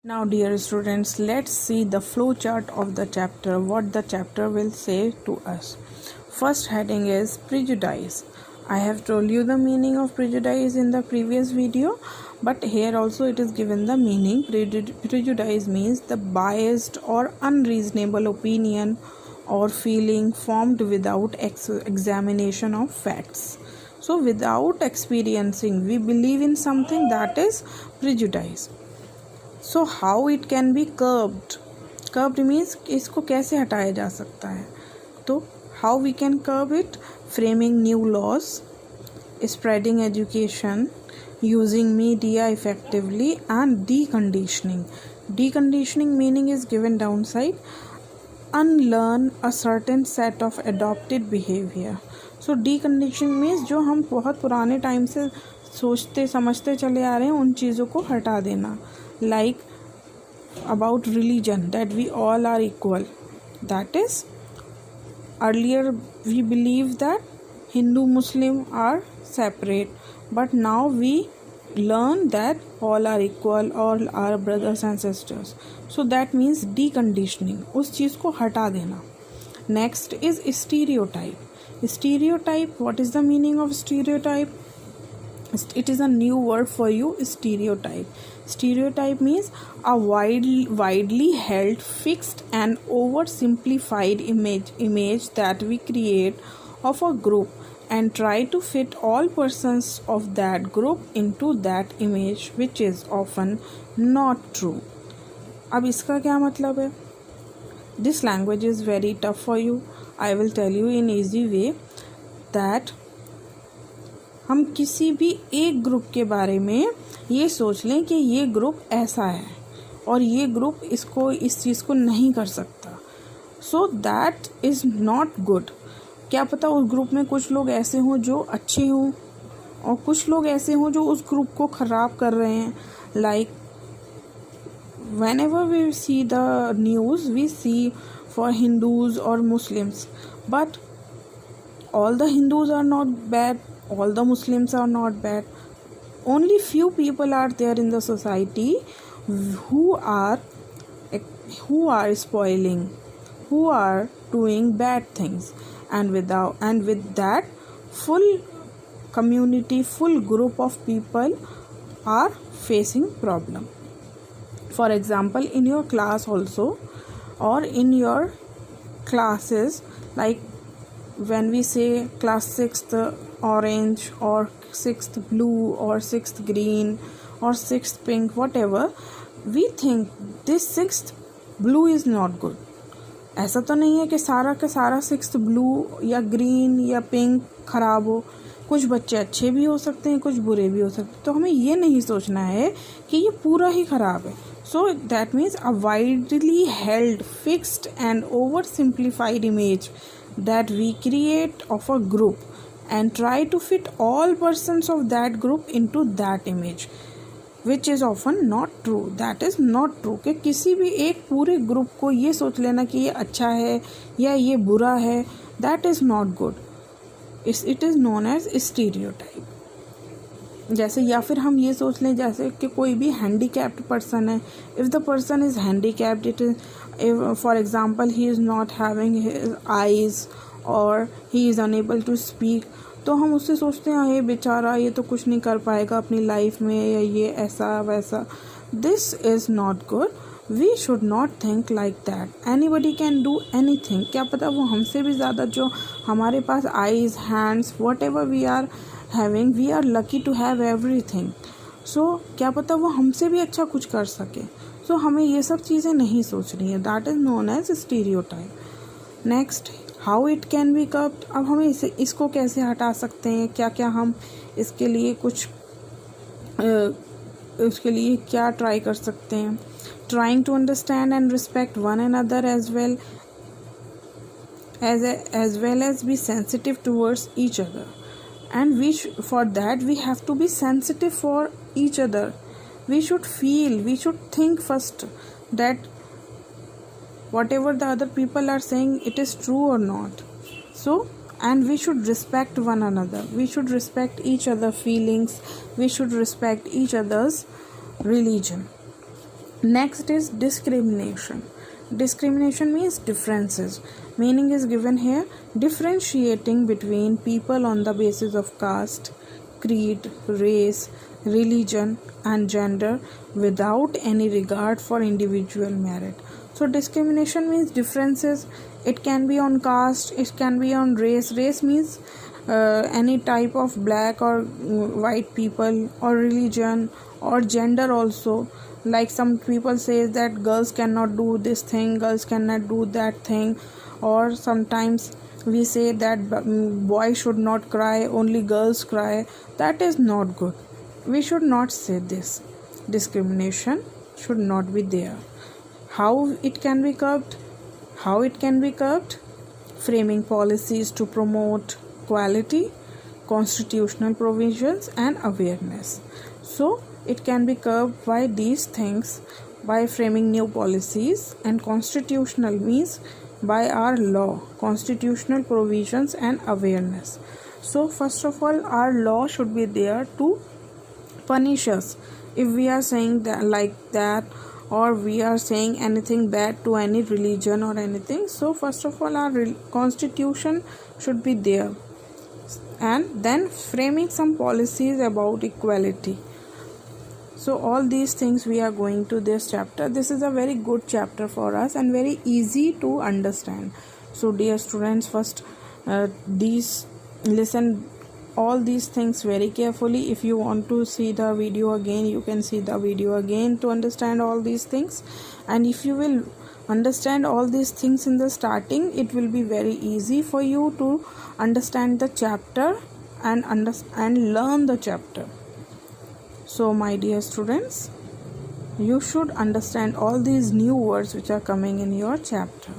Now, dear students, let's see the flow chart of the chapter, what the chapter will say to us. First heading is prejudice. I have told you the meaning of prejudice in the previous video, but here also it is given the meaning. Prejudice means the biased or unreasonable opinion or feeling formed without examination of facts. So, without experiencing, we believe in something, that is prejudice. So how it can be curbed. Curbed means इसको कैसे हटाया जा सकता है. तो how we can curb it. Framing new laws, spreading education, using media effectively and deconditioning. Deconditioning meaning is given down side. Unlearn a certain set of adopted behaviour. So deconditioning means जो हम बहुत पुराने time से सोचते समझते चले आ रहे हैं उन चीज़ों को हटा देना. Like about religion, that we all are equal. That is, earlier we believed that Hindu Muslim are separate, but now we learn that all are equal, all are brothers and sisters. So that means deconditioning, उस चीज़ को हटा देना. Next is stereotype. Stereotype, what is the meaning of stereotype? It is a new word for you. Stereotype. Stereotype means a widely held, fixed and oversimplified image that we create of a group and try to fit all persons of that group into that image, which is often not true. अब इसका क्या मतलब है? This language is very tough for you. I will tell you in easy way that हम किसी भी एक group के बारे में ये सोच लें कि ये ग्रुप ऐसा है और ये ग्रुप इस चीज़ को नहीं कर सकता. So that is not good. क्या पता उस ग्रुप में कुछ लोग ऐसे हों जो अच्छे हों और कुछ लोग ऐसे हों जो उस ग्रुप को ख़राब कर रहे हैं. Like whenever we see the news, we see for Hindus or Muslims, but all the Hindus are not bad, all the Muslims are not bad. Only few people are there in the society who are spoiling, who are doing bad things, and with that full community, full group of people are facing problem. For example, in your class also, or in your classes, like when we say class 6th orange or 6th blue or 6th green or 6th pink, whatever, we think this 6th blue is not good. ऐसा तो नहीं है कि सारा का सारा 6th blue या green या pink ख़राब हो. कुछ बच्चे अच्छे भी हो सकते हैं, कुछ बुरे भी हो सकते हैं. तो हमें ये नहीं सोचना है कि ये पूरा ही ख़राब है. So that means a widely held, fixed and oversimplified image that we create of a group and try to fit all persons of that group into that image, which is often not true. That is not true कि किसी भी एक पूरे group को ये सोच लेना कि ये अच्छा है या ये बुरा है. that is not good. It is known as stereotype. जैसे या फिर हम ये सोच लें जैसे कि कोई भी handicapped person है. if the person is handicapped, it is, if for example he is not having his eyes or he is unable to speak, तो हम उससे सोचते हैं ये बेचारा ये तो कुछ नहीं कर पाएगा अपनी लाइफ में, या ये ऐसा वैसा. This is not good. We should not think like that. Anybody can do anything. क्या पता वो हमसे भी ज़्यादा, जो हमारे पास eyes, hands, whatever we are having, we are lucky to have everything. So क्या पता वो हमसे भी अच्छा कुछ कर सके. सो हमें ये सब चीज़ें नहीं सोचनी है. That is known as stereotype. Next, how it can be curbed. अब हमें इसको कैसे हटा सकते हैं, क्या क्या हम इसके लिए उसके लिए क्या ट्राई कर सकते हैं. Trying to understand and respect one another as well as be sensitive towards each other, and for that we have to be sensitive for each other. We should feel, we should think first that whatever the other people are saying, it is true or not. So, and we should respect one another. We should respect each other's feelings. We should respect each other's religion. Next is discrimination. Discrimination means differences. Meaning is given here: differentiating between people on the basis of caste, creed, race, religion, and gender without any regard for individual merit. So, discrimination means differences. It can be on caste, it can be on race. Race means any type of black or white people, or religion, or gender also. Like some people say that girls cannot do this thing, girls cannot do that thing, or sometimes we say that boys should not cry, only girls cry. That is not good. We should not say this. Discrimination should not be there. How it can be curbed? How it can be curbed? Framing policies to promote equality, constitutional provisions, and awareness. So it can be curbed by these things, by framing new policies, and constitutional means by our law, constitutional provisions, and awareness. So first of all, our law should be there to punish us if we are saying that like that, or we are saying anything bad to any religion or anything. So first of all, our constitution should be there, and then framing some policies about equality. So all these things we are going to this chapter. This is a very good chapter for us and very easy to understand. So dear students, first listen all these things very carefully. If you want to see the video again, you can see the video again to understand all these things. And if you will understand all these things in the starting, it will be very easy for you to understand the chapter and learn the chapter. So my dear students, you should understand all these new words which are coming in your chapter.